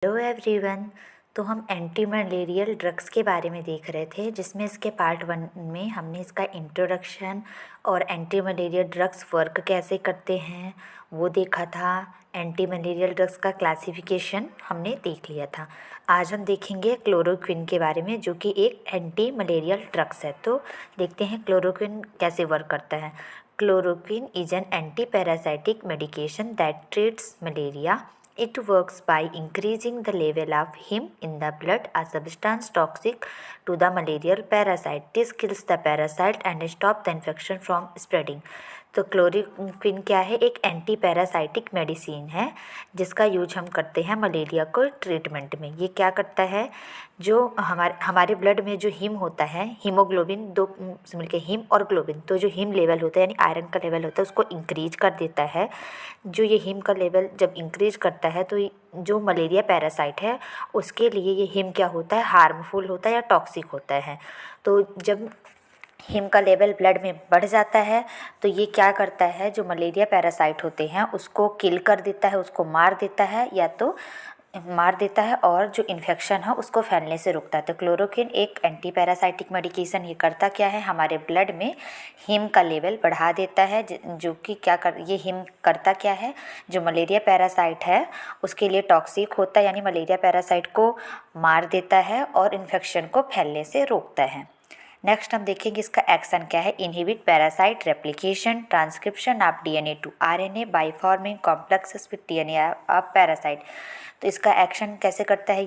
Hello everyone. तो हम anti malarial drugs के बारे में देख रहे थे, जिसमें इसके पार्ट 1 में हमने इसका इंट्रोडक्शन और एंटी मलेरियल ड्रग्स वर्क कैसे करते हैं वो देखा था। एंटी मलेरियल ड्रग्स का क्लासिफिकेशन हमने देख लिया था। आज हम देखेंगे क्लोरोक्विन के बारे में, जो कि एक एंटी मलेरियल ड्रग्स है। तो देखते हैं क्लोरोक्विन कैसे वर्क करता है। Chloroquine is an anti parasitic medication that treats malaria. It works by increasing the level of heme in the blood, a substance toxic to the malarial parasite. This kills the parasite and stops the infection from spreading. तो chloroquine क्या है? एक anti parasitic medicine है जिसका use हम करते हैं malaria को ट्रीटमेंट में। ये क्या करता है? जो हमारे ब्लड में जो हीम होता है, हीमोग्लोबिन, दो से मिलकर हीम और ग्लोबिन, तो जो हीम लेवल होता है यानी आयरन का लेवल होता है उसको इंक्रीज कर देता है। जो ये हीम का लेवल जब इंक्रीज करता है तो जो मलेरिया पैरासाइट है उसके लिए ये हीम क्या होता है? हार्मफुल होता है या टॉक्सिक होता है। तो जब हीम का लेवल ब्लड में बढ़ जाता है तो ये क्या करता है? जो मलेरिया पैरासाइट होते हैं उसको किल कर देता है, उसको मार देता है, या तो मार देता है और जो इन्फेक्शन है उसको फैलने से रोकता है। तो क्लोरोक्विन एक एंटी पैरासाइटिक मेडिकेशन ये करता क्या है? हमारे ब्लड में हीम का लेवल बढ़ा देता है, जो कि ये हीम करता क्या है? जो मलेरिया पैरासाइट है उसके लिए टॉक्सिक होता है, यानी मलेरिया पैरासाइट को मार देता है और इन्फेक्शन को फैलने से रोकता है। नेक्स्ट हम देखेंगे इसका एक्शन क्या है। Inhibit parasite replication transcription of DNA to RNA by forming complexes with DNA of parasite. तो इसका एक्शन कैसे करता है?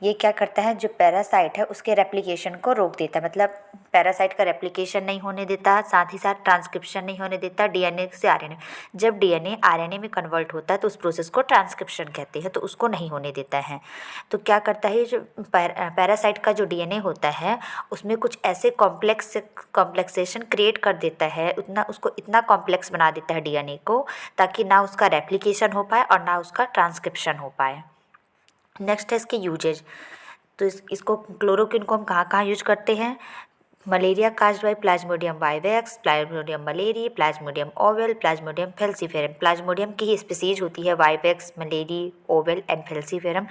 ये क्या करता है? जो पैरासाइट है उसके रेप्लिकेशन को रोक देता है, मतलब पैरासाइट का रेप्लिकेशन नहीं होने देता, साथ ही साथ ट्रांसक्रिप्शन नहीं होने देता डीएनए से आरएनए। जब डीएनए आरएनए में कन्वर्ट होता है तो उस प्रोसेस को ट्रांसक्रिप्शन कहते हैं, तो उसको नहीं होने देता है। तो क्या करता है? जो पैरासाइट का जो डीएनए होता है उसमें कुछ ऐसे कॉम्प्लेक्सेशन क्रिएट कर देता है, उसको इतना कॉम्प्लेक्स बना देता है डीएनए को, ताकि ना उसका रेप्लिकेशन हो पाए और ना उसका ट्रांसक्रिप्शन हो पाए। नेक्स्ट है इसके यूजेज। तो इसको क्लोरोक्विन को हम कहाँ कहाँ यूज करते हैं? Malaria caused by plasmodium vivax, plasmodium malariae, plasmodium ovale, plasmodium falciparum. Plasmodium की ही स्पीसीज होती है vivax, malariae, ovale and falciparum.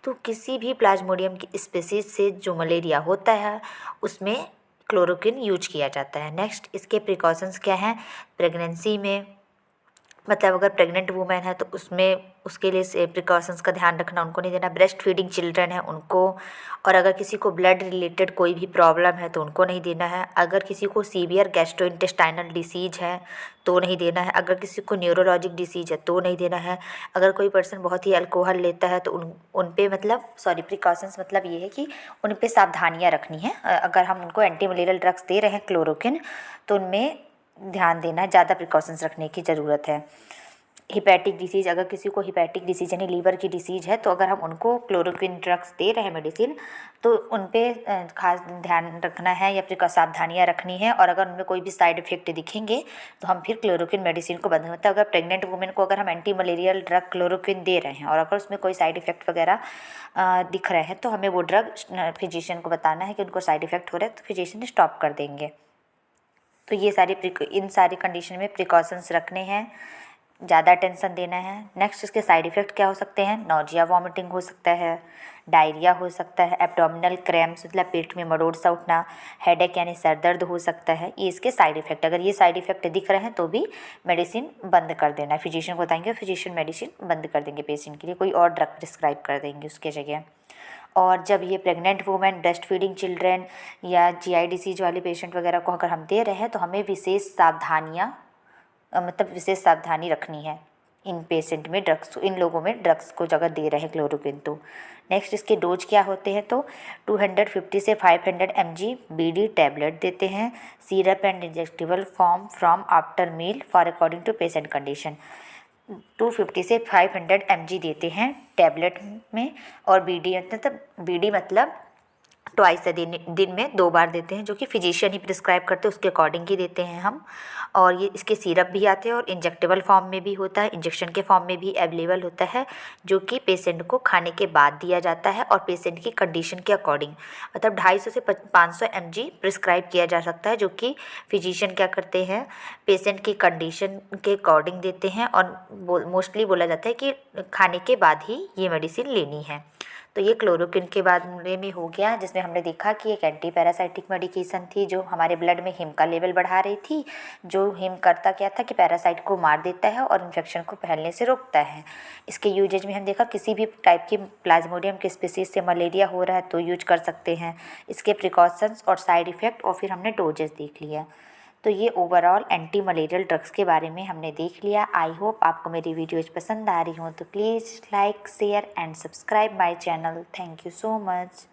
तो किसी भी प्लाज्मोडियम की स्पीसीज से जो मलेरिया होता है उसमें क्लोरोक्विन यूज किया जाता है। नेक्स्ट इसके प्रिकॉशंस क्या हैं? प्रेगनेंसी में, मतलब अगर प्रेग्नेंट वूमेन है तो उसके लिए प्रिकॉशंस का ध्यान रखना, उनको नहीं देना। ब्रेस्ट फीडिंग चिल्ड्रन है उनको, और अगर किसी को ब्लड रिलेटेड कोई भी प्रॉब्लम है तो उनको नहीं देना है। अगर किसी को सीवियर गैस्ट्रोइंटेस्टाइनल डिसीज है तो नहीं देना है। अगर किसी को न्यूरोलॉजिक डिसीज है तो नहीं देना है। अगर कोई पर्सन बहुत ही अल्कोहल लेता है तो उन पे प्रिकॉशंस मतलब ये है कि उन पे सावधानियाँ रखनी है। अगर हम उनको एंटी मलेरियल ड्रग्स दे रहे हैं क्लोरोक्विन तो उनमें ध्यान देना है, ज़्यादा प्रिकॉशंस रखने की ज़रूरत है। हिपैटिक डिसीज़, अगर किसी को हिपैटिक डिसीज यानी लीवर की डिसीज है तो अगर हम उनको क्लोरोक्विन ड्रग्स दे रहे हैं मेडिसिन तो उन पे खास ध्यान रखना है या सावधानियाँ रखनी है। और अगर उनमें कोई भी साइड इफ़ेक्ट दिखेंगे तो हम फिर क्लोरोक्विन मेडिसिन को बंद करते हैं। अगर प्रेग्नेंट वुमेन को अगर हम एंटी मलेरियल ड्रग क्लोरोक्विन दे रहे हैं और अगर उसमें कोई साइड इफ़ेक्ट वगैरह दिख रहे हैं तो हमें वो ड्रग फिजिशियन को बताना है कि उनको साइड इफ़ेक्ट हो रहा है, तो फिजिशियन स्टॉप कर देंगे। तो ये इन सारी कंडीशन में प्रिकॉशंस रखने हैं, ज़्यादा टेंशन देना है। नेक्स्ट इसके साइड इफ़ेक्ट क्या हो सकते हैं? नोजिया, वॉमिटिंग हो सकता है, डायरिया हो सकता है, एब्डोमिनल क्रैम्प्स मतलब पेट में मरोड़ सा उठना, हेडेक यानी सर दर्द हो सकता है। ये इसके साइड इफ़ेक्ट, अगर ये साइड इफ़ेक्ट दिख रहे हैं तो भी मेडिसिन बंद कर देना है। फिजिशियन को बताएंगे, फिजिशियन मेडिसिन बंद कर देंगे पेशेंट के लिए, कोई और ड्रग प्रिस्क्राइब कर देंगे उसके जगह। और जब ये pregnant women, breast feeding children या जीआई डिसीज वाले पेशेंट वगैरह को अगर हम दे रहे हैं तो हमें विशेष सावधानी रखनी है इन पेशेंट में इन लोगों में ड्रग्स को अगर दे रहे हैं क्लोरोक्विन तो। नेक्स्ट इसके डोज क्या होते हैं? तो 250 से 500 mg BD टैबलेट देते हैं। Syrup and injectable form from after meal for according to patient condition. 250 से 500 mg देते हैं टैबलेट में, और BD मतलब ट्वाइस अ दिन में 2 बार देते हैं, जो कि फिजिशियन ही प्रिस्क्राइब करते हैं, उसके अकॉर्डिंग ही देते हैं हम। और ये इसके सिरप भी आते हैं और इंजेक्टेबल फॉर्म में भी होता है, इंजेक्शन के फॉर्म में भी अवेलेबल होता है, जो कि पेशेंट को खाने के बाद दिया जाता है और पेशेंट की कंडीशन के अकॉर्डिंग, मतलब 250 से 500 mg प्रिस्क्राइब किया जा सकता है, जो कि फिजिशियन क्या करते हैं, पेशेंट की कंडीशन के अकॉर्डिंग देते हैं। और मोस्टली बोला जाता है कि खाने के बाद ही ये मेडिसिन लेनी है। तो ये क्लोरोक्विन के बारे में हो गया, जिसमें हमने देखा कि एक एंटी पैरासाइटिक मेडिकेशन थी जो हमारे ब्लड में हिम का लेवल बढ़ा रही थी। जो हिम करता क्या था कि पैरासाइट को मार देता है और इन्फेक्शन को फैलने से रोकता है। इसके यूजेज में हम देखा किसी भी टाइप की प्लाज्मोडियम के स्पीसीज से मलेरिया हो रहा है तो यूज कर सकते हैं। इसके प्रिकॉशंस और साइड इफ़ेक्ट और फिर हमने डोजेस देख लिया। तो ये ओवरऑल एंटी मलेरियल ड्रग्स के बारे में हमने देख लिया। आई होप आपको मेरी वीडियोज़ पसंद आ रही हो, तो please like share and subscribe my channel. Thank you so much.